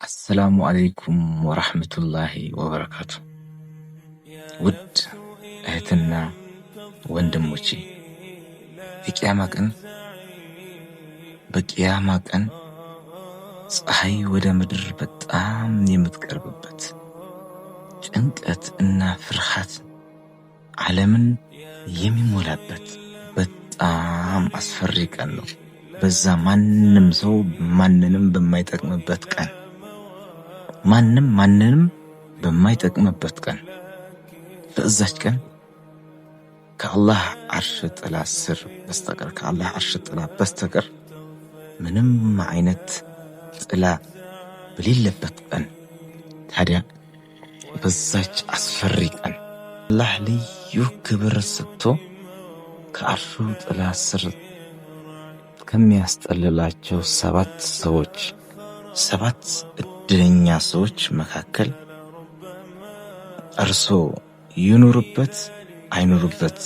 አሰላሙ አለይኩም ወራህመቱላሂ ወበረካቱ። ውድ እህትና ወንድሞቼ በቂያማ ቀን ፀሐይ ወደ ምድር በጣም የምትቀርብበት ጭንቀት እና ፍርሃት ዓለምን የሚሞላበት በጣም አስፈሪ ቀን ነው። በዛ ማንም ሰው ማንንም በማይጠቅምበት ቀን ማንንም በማይጠቅምበት ቀን በዛች ቀን ከአላህ አርሽ ጥላ ስር በስተቀር ምንም አይነት ጥላ በሌለበት ቀን ታዲያ በዛች አስፈሪ ቀን አላህ ልዩ ክብር ሰጥቶ ከአርሹ ጥላ ስር ከሚያስጠልላቸው ሰባት እድለኛ ሰዎች መካከል እርሶ ይኑርበት አይኑርበት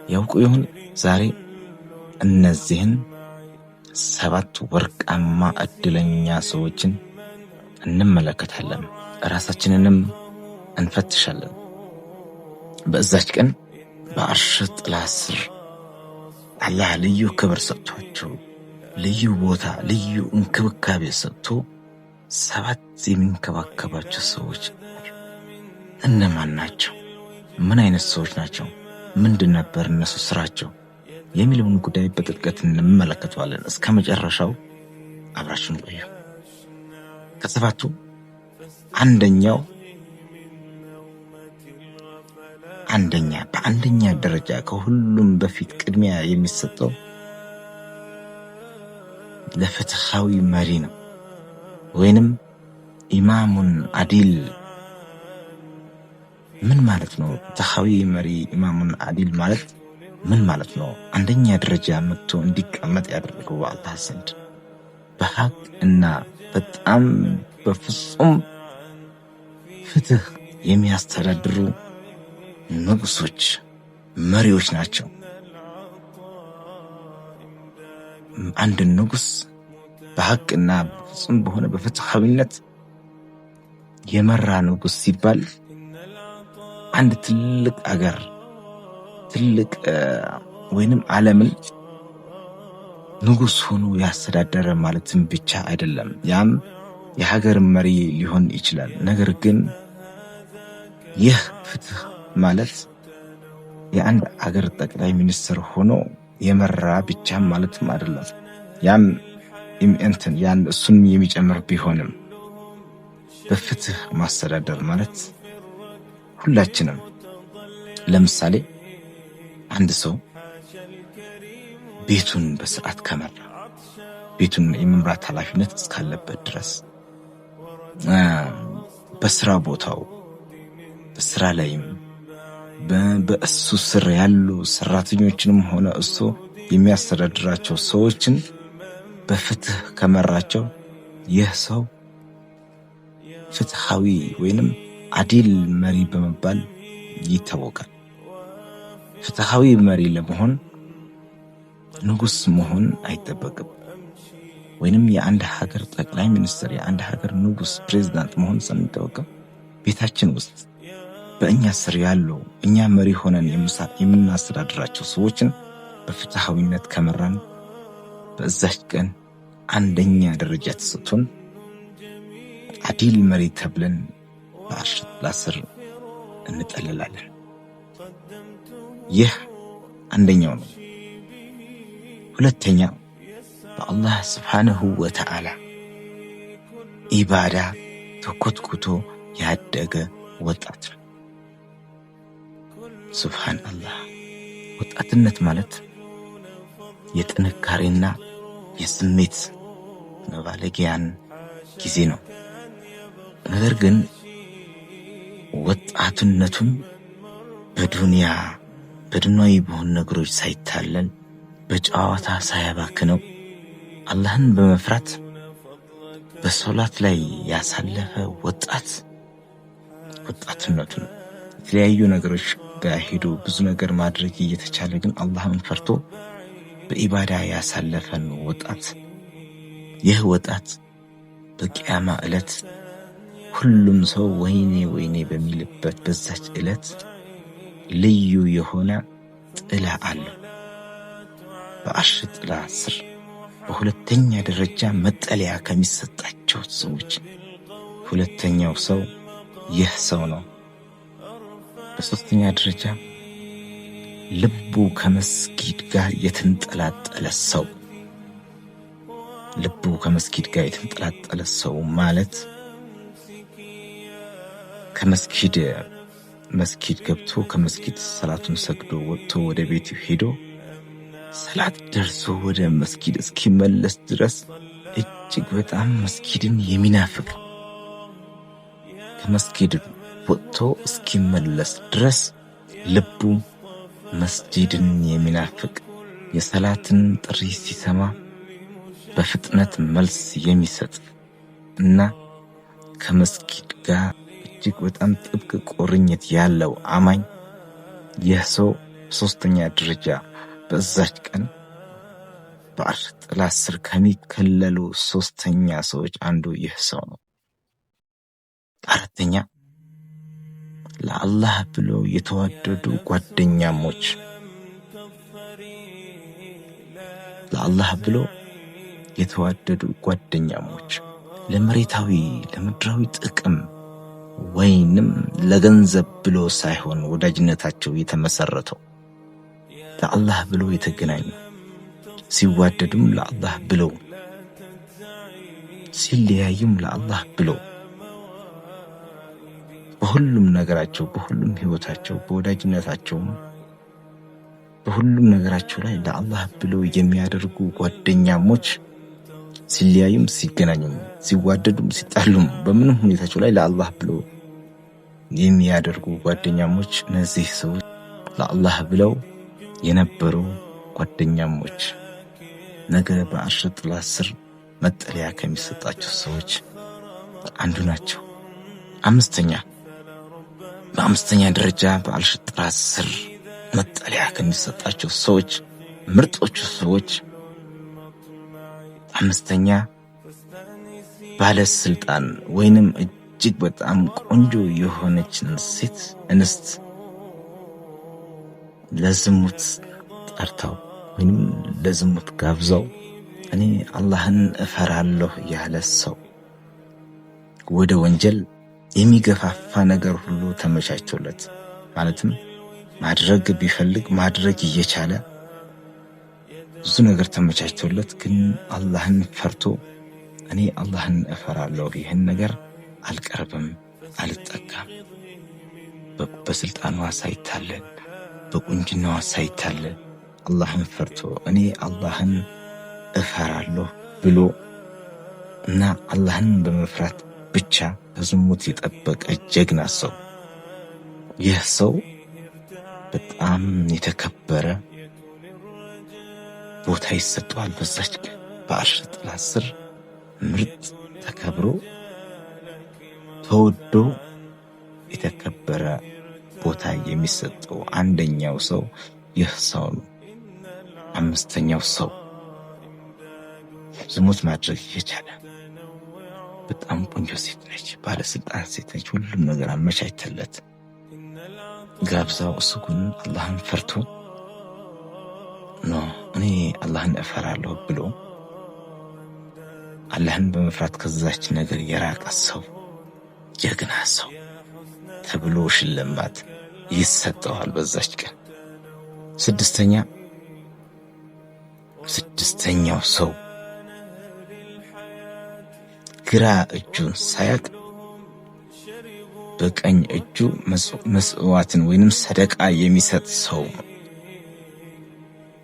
ያውቁ ይሆን? ዛሬ እነዚህን 7 ወርቃማ እድለኛ ሰዎችን እንመለከታለን፣ ራሳችንንም እንፈትሻለን። በዛች ቀን በአርሽ ጥላ ስር አላህ ልዩ ክብር ሰጥቷቸው ልዩ ቦታ ልዩ እንክብካቤ ሰጥቶ 7 የሚንከባከባቸው ሰዎች እነማን ናቸው? ምን አይነት ሰዎች ናቸው? ምንድን ነበር እነሱ ስራቸው የሚለውን ጉዳይ በጥልቀት እንመለከተዋለን። እስከ መጨረሻው አብራችሁን ቆዩ። ከሰባቱ በአንደኛ ደረጃ ከሁሉም በፊት ቅድሚያ የሚሰጠው ለፍትሃዊ መሪ ነው፣ ወይንም ኢማሙን አዲል። ምን ማለት ነው? ፍትሃዊ መሪ ኢማሙን አዲል ማለት ምን ማለት ነው? አንደኛ ደረጃ መጥቶ እንዲቀመጥ ያደረገው አላህ ዘንድ በሐቅ እና በጣም በፍጹም ፍትህ የሚያስተዳድሩ ንጉሶች መሪዎች ናቸው። አንድ ንጉስ በሐቅና በፍጹም በሆነ በፍትሃዊነት የመራ ንጉስ ሲባል አንድ ትልቅ አገር ወይንም ዓለምን ንጉስ ሆኖ ያስተዳደረ ማለትም ብቻ አይደለም። ያም የሀገር መሪ ሊሆን ይችላል። ነገር ግን ይህ ፍትህ ማለት የአንድ አገር ጠቅላይ ሚኒስትር ሆኖ የመራ ብቻ ማለትም አይደለም። ያም እሱን የሚጨምር ቢሆንም በፍትህ ማስተዳደር ማለት ሁላችንም፣ ለምሳሌ አንድ ሰው ቤቱን በስርዓት ከመራ ቤቱን የመምራት ኃላፊነት እስካለበት ድረስ በስራ ቦታው በስራ ላይም በእሱ ስር ያሉ ሰራተኞችንም ሆነ እሱ የሚያስተዳድራቸው ሰዎችን በፍትህ ከመራቸው ይህ ሰው ፍትሃዊ ወይንም አዲል መሪ በመባል ይታወቃል። ፍትሃዊ መሪ ለመሆን ንጉስ መሆን አይጠበቅም። ወይንም የአንድ ሀገር ጠቅላይ ሚኒስትር፣ የአንድ ሀገር ንጉስ፣ ፕሬዝዳንት መሆን ሳይጠበቅም ቤታችን ውስጥ በእኛ ስር ያሉ እኛ መሪ ሆነን የምናስተዳድራቸው ሰዎችን በፍትሃዊነት ከመራን በዛች ቀን አንደኛ ደረጃ ተሰጥቶን አዲል መሪ ተብለን በአርሽ ጥላ ስር እንጠለላለን። ይህ አንደኛው ነው። ሁለተኛ በአላህ ስብሓንሁ ወተዓላ ኢባዳ ተኮትኩቶ ያደገ ወጣት ነው። ሱብሃንአላህ። ወጣትነት ማለት የጥንካሬና የስሜት መባለጊያን ጊዜ ነው። ነገር ግን ወጣትነቱን በዱንያዊ በሆኑ ነገሮች ሳይታለል በጨዋታ ሳያባክነው አላህን በመፍራት በሶላት ላይ ያሳለፈ ወጣትነቱን የተለያዩ ነገሮች ጋር ሄዶ ብዙ ነገር ማድረግ እየተቻለ ግን አላህን ፈርቶ በኢባዳ ያሳለፈን ወጣት ይህ ወጣት በቂያማ ዕለት ሁሉም ሰው ወይኔ ወይኔ በሚልበት በዛች ዕለት ልዩ የሆነ ጥላ አለው። በአርሽ ጥላ ስር በሁለተኛ ደረጃ መጠለያ ከሚሰጣቸው ሰዎች ሁለተኛው ሰው ይህ ሰው ነው። በሶስተኛ ደረጃ ልቡ ከመስጊድ ጋር የተንጠላጠለ ሰው። ልቡ ከመስጊድ ጋር የተንጠላጠለ ሰው ማለት መስጊድ ገብቶ ከመስጊድ ሰላቱን ሰግዶ ወጥቶ ወደ ቤቱ ሄዶ ሰላት ደርሶ ወደ መስጊድ እስኪመለስ ድረስ እጅግ በጣም መስጊድን የሚናፍቅ፣ ከመስጊድ ወጥቶ እስኪመለስ ድረስ ልቡ መስጂድን የሚናፍቅ፣ የሰላትን ጥሪ ሲሰማ በፍጥነት መልስ የሚሰጥ እና ከመስጊድ ጋር እጅግ በጣም ጥብቅ ቁርኝት ያለው አማኝ ይህ ሰው ሶስተኛ ደረጃ በዛች ቀን በአርሽ ጥላ ስር ከሚከለሉ ሶስተኛ ሰዎች አንዱ ይህ ሰው ነው። አራተኛ ለአላህ ብሎ የተዋደዱ ጓደኛሞች። ለአላህ ብሎ የተዋደዱ ጓደኛሞች ለመሬታዊ ለምድራዊ ጥቅም ወይንም ለገንዘብ ብሎ ሳይሆን ወዳጅነታቸው የተመሰረተው ለአላህ ብሎ የተገናኙ፣ ሲዋደዱም ለአላህ ብለው፣ ሲለያዩም ለአላህ ብለው፣ በሁሉም ነገራቸው በሁሉም ህይወታቸው በወዳጅነታቸውም በሁሉም ነገራቸው ላይ ለአላህ ብለው የሚያደርጉ ጓደኛሞች ሲለያዩም ሲገናኙም ሲዋደዱም ሲጣሉም በምንም ሁኔታቸው ላይ ለአላህ ብለው የሚያደርጉ ጓደኛሞች እነዚህ ሰዎች ለአላህ ብለው የነበሩ ጓደኛሞች ነገ በአርሽ ጥላ ስር መጠለያ ከሚሰጣቸው ሰዎች አንዱ ናቸው። በአምስተኛ ደረጃ በአርሽ ጥላ ስር መጠለያ ከሚሰጣቸው ሰዎች ምርጦቹ ሰዎች አምስተኛ ባለስልጣን ወይንም እጅግ በጣም ቆንጆ የሆነችን ሴት እንስት ለዝሙት ጠርተው ወይንም ለዝሙት ጋብዘው እኔ አላህን እፈራለሁ ያለ ሰው ወደ ወንጀል የሚገፋፋ ነገር ሁሉ ተመቻችቶለት፣ ማለትም ማድረግ ቢፈልግ ማድረግ እየቻለ ብዙ ነገር ተመቻችቶለት፣ ግን አላህን ፈርቶ እኔ አላህን እፈራለሁ ይህን ነገር አልቀርብም አልጠጋም፣ በስልጣኗ ሳይታለል በቁንጅናዋ ሳይታለል አላህን ፈርቶ እኔ አላህን እፈራለሁ ብሎ እና አላህን በመፍራት ብቻ ከዝሙት የጠበቀ ጀግና ሰው፣ ይህ ሰው በጣም የተከበረ ቦታ ይሰጠዋል። በዛች ቀን በአርሽ ጥላ ስር ምርጥ ተከብሮ ተወዶ የተከበረ ቦታ የሚሰጠው አንደኛው ሰው ይህ ሰው ነው። አምስተኛው ሰው ዝሙት ማድረግ የቻለ በጣም ቆንጆ ሴት ነች፣ ባለስልጣን ሴት ነች፣ ሁሉም ነገር አመቻችተለት ጋብዛው፣ እሱ ግን አላህን ፈርቶ እኔ አላህን እፈራለሁ ብሎ አላህን በመፍራት ከዛች ነገር የራቀ ሰው ጀግና ሰው ተብሎ ሽልማት ይሰጠዋል በዛች ቀን። ስድስተኛው ሰው ግራ እጁን ሳያቅ በቀኝ እጁ መስዋዕትን ወይንም ሰደቃ የሚሰጥ ሰው።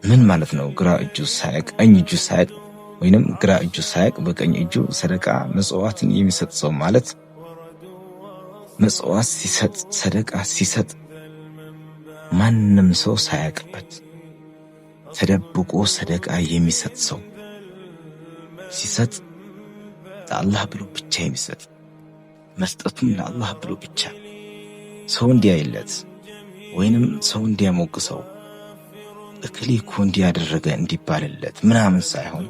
ምን ማለት ነው? ግራ እጁ ሳያቅ ቀኝ እጁ ሳያቅ ወይንም ግራ እጁ ሳያቅ በቀኝ እጁ ሰደቃ መስዋዕትን የሚሰጥ ሰው ማለት መስዋዕት ሲሰጥ ሰደቃ ሲሰጥ ማንም ሰው ሳያቅበት ተደብቆ ሰደቃ የሚሰጥ ሰው ሲሰጥ ለአላህ ብሎ ብቻ የሚሰጥ መስጠቱም ለአላህ ብሎ ብቻ ሰው እንዲያይለት ወይንም ሰው እንዲያሞግሰው እከሌ እኮ እንዲያደረገ እንዲባልለት ምናምን ሳይሆን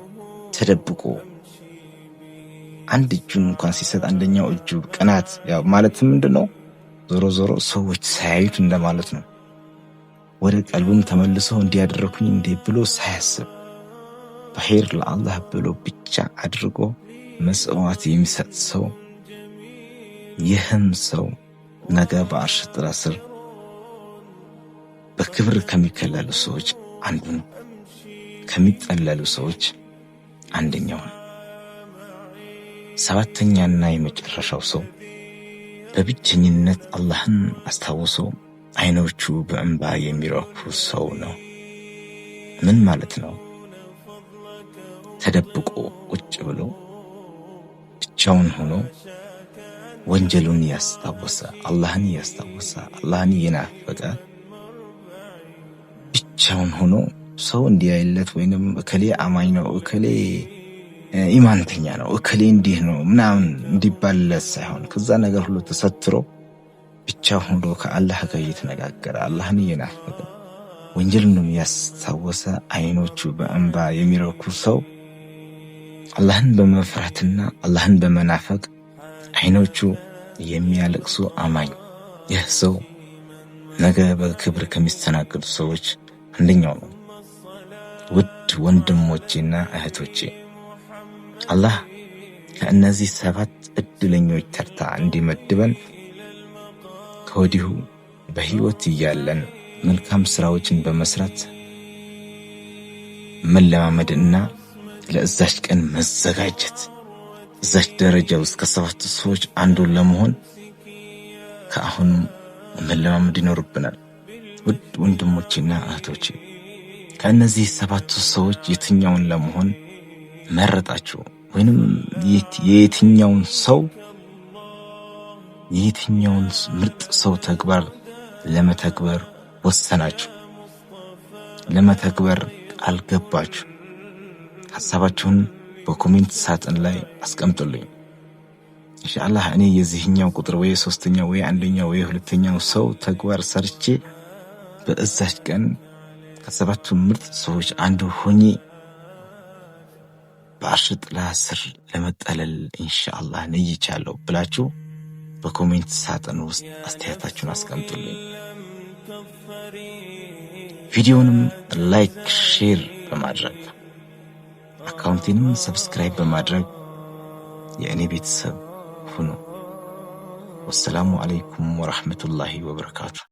ተደብቆ አንድ እጁን እንኳን ሲሰጥ አንደኛው እጁ ቅናት ያው ማለት ምንድነው ዞሮ ሰዎች ሳያዩት እንደማለት ነው። ወደ ቀልቡም ተመልሶ እንዲያደረኩኝ እንዴ ብሎ ሳያስብ በኸይር ለአላህ ብሎ ብቻ አድርጎ መስዋዕት የሚሰጥ ሰው ይህም ሰው ነገ በአርሽ ጥላ ስር በክብር ከሚከለሉ ሰዎች አንዱ ነው። ከሚጠለሉ ሰዎች አንደኛው ነው። ሰባተኛና የመጨረሻው ሰው በብቸኝነት አላህን አስታውሶ አይኖቹ በእንባ የሚረኩ ሰው ነው። ምን ማለት ነው? ተደብቆ ቁጭ ብሎ ብቻውን ሆኖ ወንጀሉን ያስታወሰ አላህን ያስታወሰ አላህን የናፈቀ ብቻውን ሆኖ ሰው እንዲያይለት ወይንም እከሌ አማኝ ነው እከሌ ኢማንተኛ ነው እከሌ እንዲህ ነው ምናምን እንዲባልለት ሳይሆን ከዛ ነገር ሁሉ ተሰትሮ ብቻውን ሆኖ ከአላህ ጋር እየተነጋገረ አላህን የናፈቀ ወንጀሉን ያስታወሰ አይኖቹ በእንባ የሚረኩ ሰው አላህን በመፍራትና አላህን በመናፈቅ አይኖቹ የሚያለቅሱ አማኝ ይህ ሰው ነገ በክብር ከሚስተናገዱ ሰዎች አንደኛው ነው። ውድ ወንድሞቼና እህቶቼ አላህ ከእነዚህ 7 እድለኞች ተርታ እንዲመድበን ከወዲሁ በህይወት እያለን መልካም ስራዎችን በመስራት መለማመድና ለእዛች ቀን መዘጋጀት እዛች ደረጃ ውስጥ ከ7 ሰዎች አንዱ ለመሆን ከአሁኑ መለማመድ ይኖርብናል። ውድ ወንድሞቼና እህቶቼ ከእነዚህ 7 ሰዎች የትኛውን ለመሆን መረጣችሁ? ወይንም የየትኛውን ምርጥ ሰው ተግባር ለመተግበር ወሰናችሁ? ለመተግበር አልገባችሁ? ሐሳባችሁን በኮሜንት ሳጥን ላይ አስቀምጡልኝ። ኢንሻአላህ እኔ የዚህኛው ቁጥር ወይ 3ኛው ወይ 1ኛው ወይ 2ኛው ሰው ተግባር ሰርቼ በእዛች ቀን ከ7ቱ ምርጥ ሰዎች አንዱ ሆኜ በአርሽ ጥላ ስር ለመጠለል ኢንሻአላህ ነይቻለሁ ብላችሁ በኮሜንት ሳጥን ውስጥ አስተያየታችሁን አስቀምጡልኝ። ቪዲዮንም ላይክ ሼር በማድረግ አካውንቴንም ሰብስክራይብ በማድረግ የእኔ ቤተሰብ ሁኑ። ወሰላሙ አለይኩም ወራህመቱላሂ ወበረካቱ።